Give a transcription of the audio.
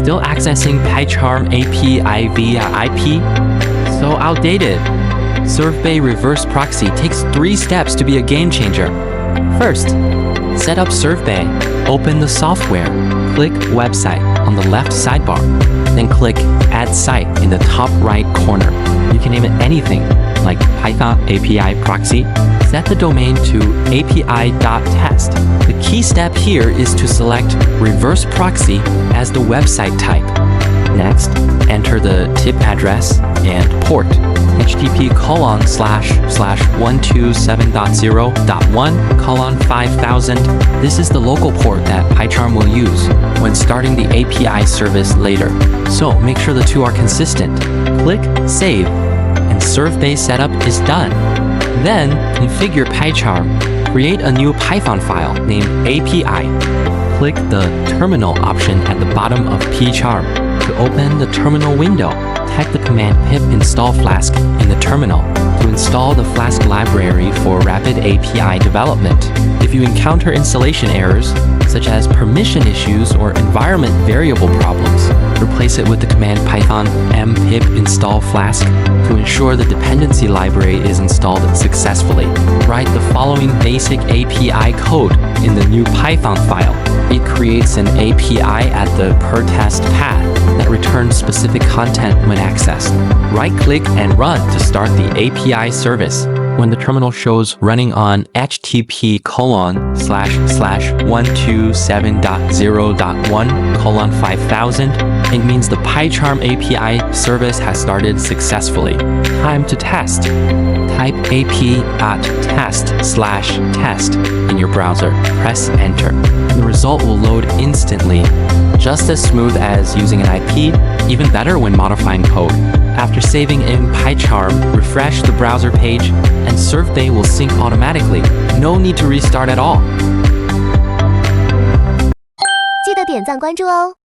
Still accessing PyCharm API via IP? So outdated. ServeBay Reverse Proxy takes 3 steps to be a game changer. First, set up ServeBay. Open the software. Click Website on the left sidebar. Then click Add Site in the top right corner. You can name it anything, like Python API Proxy. Set the domain to api.test. The key step here is to select Reverse Proxy as the website type. Next, enter the tip address and port. http://127.0.1:5000. This is the local port that PyCharm will use when starting the API service later. So make sure the two are consistent. Click Save, and ServeBay setup is done. Then configure PyCharm. Create a new Python file named API. Click the Terminal option at the bottom of PyCharm. To open the terminal window, type the command pip install Flask in the terminal to install the Flask library for rapid API development. If you encounter installation errors, such as permission issues or environment variable problems, replace it with the command Python mpip install Flask to ensure the dependency library is installed successfully. Write the following basic API code in the new Python file. It creates an API at the per-test path that returns specific content when accessed. Right-click and run to start the API service. When the terminal shows running on http://127.0.1:5000, it means the PyCharm API service has started successfully. Time to test. Type ap.test/test in your browser. Press enter. The result will load instantly. Just as smooth as using an IP, even better when modifying code. After saving in PyCharm, refresh the browser page, and ServeBay will sync automatically. No need to restart at all. 记得点赞关注哦。